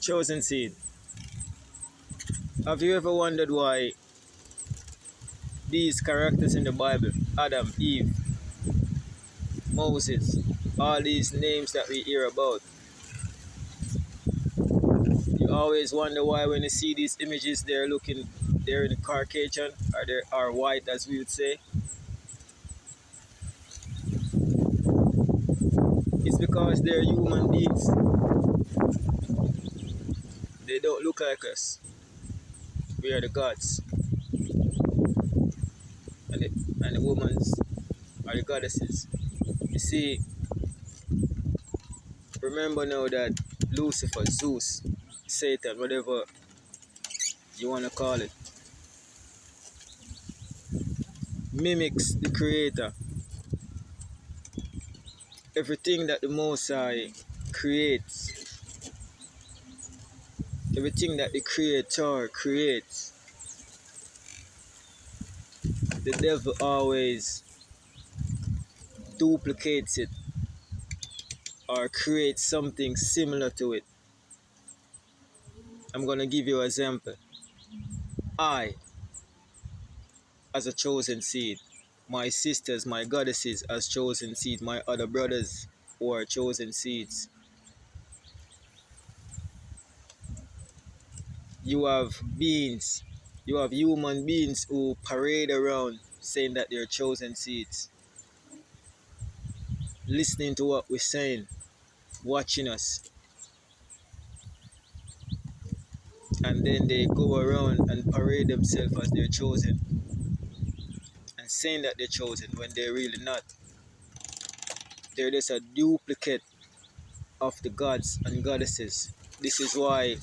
Chosen seed. Have you ever wondered why these characters in the Bible, Adam, Eve, Moses, all these names that we hear about, you always wonder why when you see these images they're in Caucasian or they are white as we would say. It's because they're human beings. They don't look like us. We are the gods. And the women's are the goddesses. You see, remember now that Lucifer, Zeus, Satan, whatever you want to call it, mimics the creator. Everything that the Most High creates, everything that the creator creates, the devil always duplicates it or creates something similar to it. I'm going to give you an example. I, as a chosen seed, my sisters, my goddesses as chosen seed, my other brothers who are chosen seeds. You have beings, you have human beings who parade around saying that they're chosen seeds, listening to what we're saying, watching us, and then they go around and parade themselves as they're chosen and saying that they're chosen when they're really not. They're just a duplicate of the gods and goddesses. This is why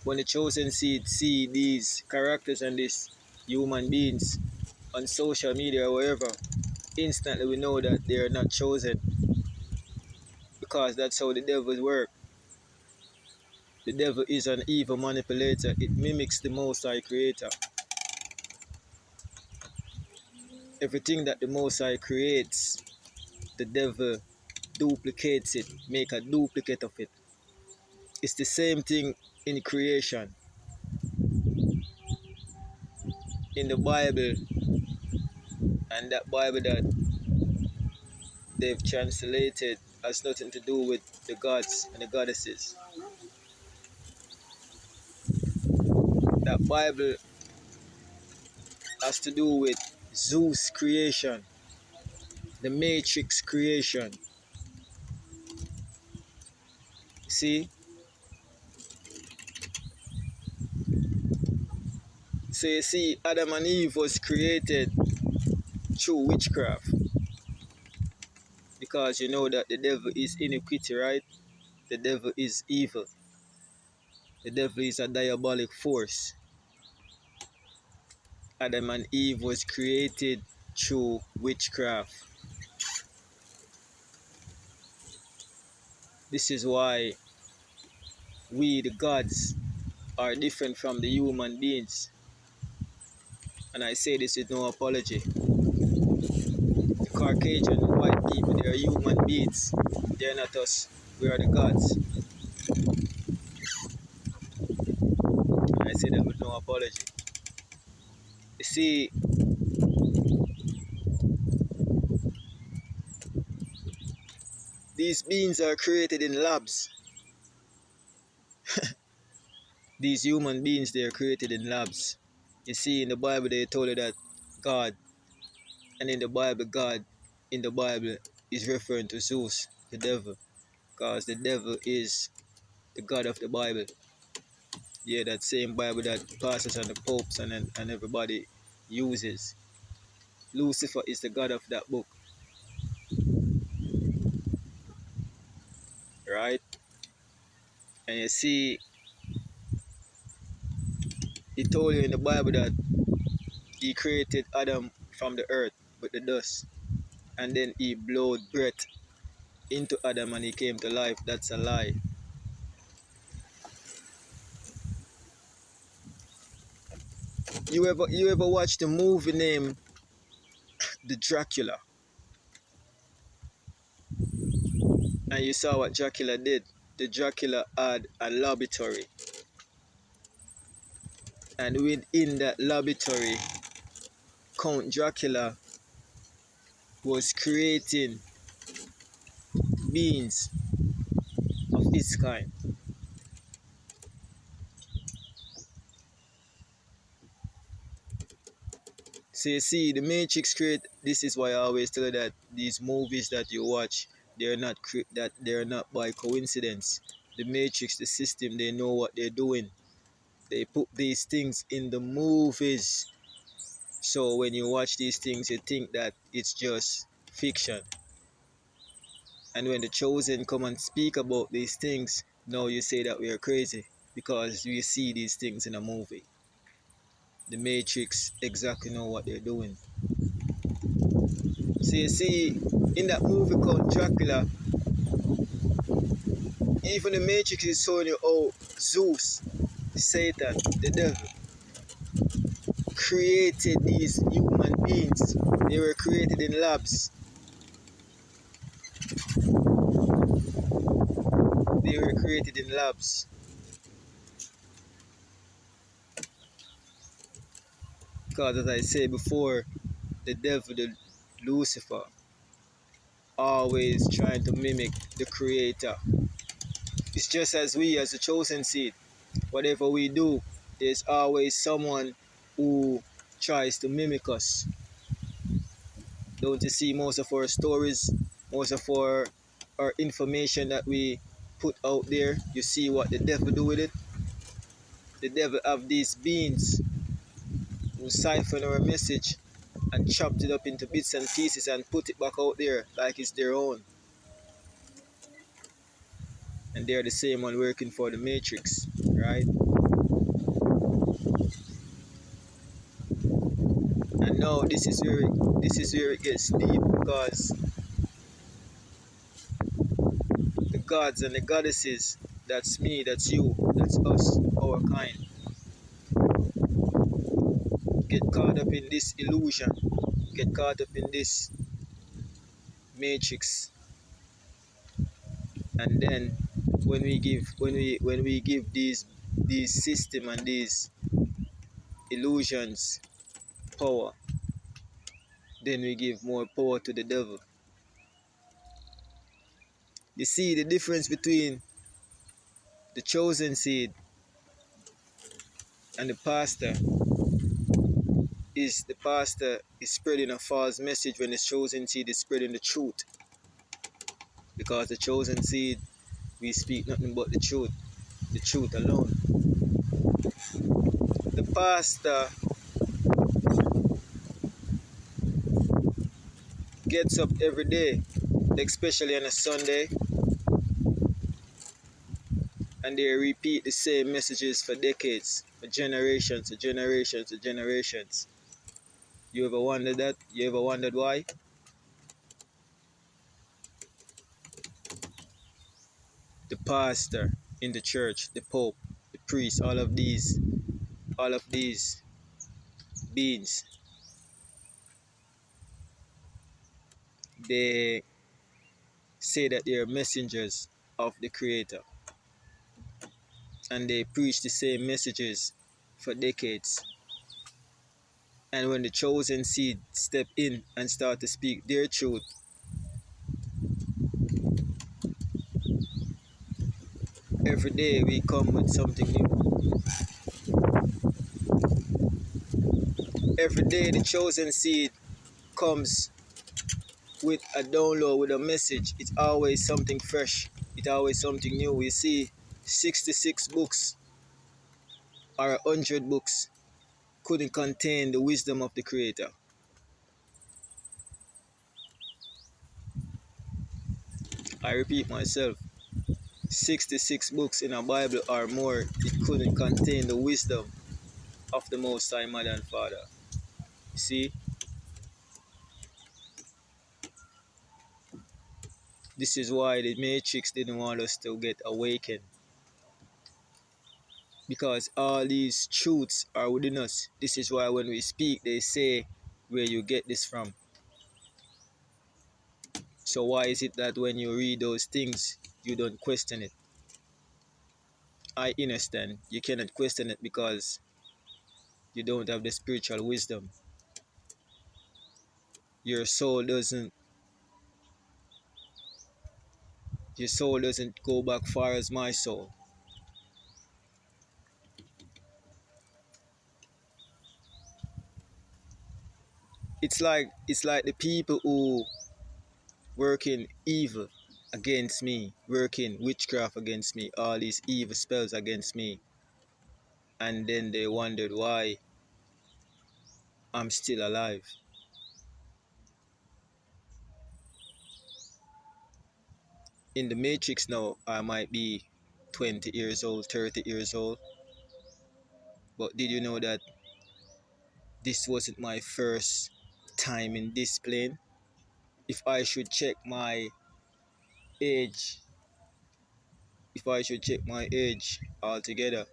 when the chosen seed see these characters and these human beings on social media or wherever, instantly we know that they are not chosen, because that's how the devil works. The devil is an evil manipulator. It mimics the Most High Creator. Everything that the Most High creates, the devil duplicates it, make a duplicate of it. It's the same thing in creation. In the Bible, and that Bible that they've translated has nothing to do with the gods and the goddesses. That Bible has to do with ZEUS creation, the Matrix creation. See? So you see, Adam and Eve was created through witchcraft. Because you know that the devil is iniquity, right? The devil is evil. The devil is a diabolic force. Adam and Eve was created through witchcraft. This is why we, the gods, are different from the human beings. And I say this with no apology. The Caucasian, the white people, they are human beings. They are not us. We are the gods. And I say that with no apology. You see, these beings are created in labs. These human beings, they are created in labs. You see, in the Bible, they told you that God, and in the Bible, God, in the Bible, is referring to Zeus, the devil, because the devil is the God of the Bible. Yeah, that same Bible that pastors and the popes and everybody uses. Lucifer is the God of that book, right? And you see, he told you in the Bible that he created Adam from the earth with the dust, and then he blowed breath into Adam and he came to life. That's a lie. You ever watch the movie named The Dracula? And you saw what Dracula did. the Dracula had a laboratory, and within that laboratory, Count Dracula was creating beings of his kind. So you see, the Matrix create. This is why I always tell you that these movies that you watch, they're not by coincidence. The Matrix, the system, they know what they're doing. They put these things in the movies. So when you watch these things, you think that it's just fiction. And when the chosen come and speak about these things, now you say that we are crazy because we see these things in a movie. The Matrix exactly know what they're doing. So you see, in that movie called Dracula, even the Matrix is showing you how Zeus, Satan, the devil, created these human beings. They were created in labs. They were created in labs. Because as I said before, the devil, the Lucifer, always trying to mimic the creator. It's just as we as the chosen seed, whatever we do, there's always someone who tries to mimic us. Don't you see most of our stories, most of our information that we put out there, you see what the devil do with it? The devil have these beings who siphon our message and chopped it up into bits and pieces and put it back out there like it's their own. And they're the same one working for the Matrix, right? And now this is where it gets deep because the gods and the goddesses, that's me, that's you, that's us, our kind, get caught up in this illusion, get caught up in this matrix, and then when we give these system and these illusions power, then we give more power to the devil. You see the difference between the chosen seed and the pastor is the pastor is spreading a false message when the chosen seed is spreading the truth. Because the chosen seed, we speak nothing but the truth alone. The pastor gets up every day, especially on a Sunday, and they repeat the same messages for decades, for generations, for generations, for generations. You ever wondered that? You ever wondered why? The pastor in the church, the pope, the priest, all of these beings, they say that they are messengers of the creator, and they preach the same messages for decades. And when the chosen seed step in and start to speak their truth, every day we come with something new. Every day the chosen seed comes with a download, with a message. It's always something fresh. It's always something new. We see 66 books or 100 books couldn't contain the wisdom of the creator. I repeat myself, 66 books in a Bible or more, it couldn't contain the wisdom of the Most High Mother and Father. You see, this is why the Matrix didn't want us to get awakened. Because all these truths are within us. This is why when we speak, they say where you get this from. So why is it that when you read those things, you don't question it? I understand you cannot question it because you don't have the spiritual wisdom. Your soul doesn't your soul doesn't go back far as my soul. It's like the people who working evil against me, working witchcraft against me, all these evil spells against me, and then they wondered why I'm still alive. In the matrix now, I might be 20 years old, 30 years old, but did you know that this wasn't my first time in this plane? If I should check my age, if I should check my age altogether,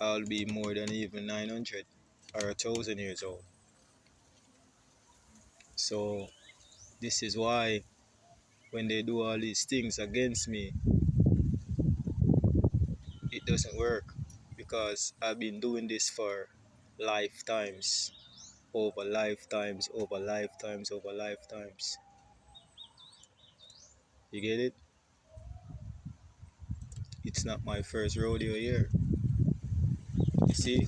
I'll be more than even 900 or 1,000 years old. So this is why when they do all these things against me, it doesn't work because I've been doing this for lifetimes, over lifetimes, over lifetimes, over lifetimes. You get it? It's not my first rodeo here. You see?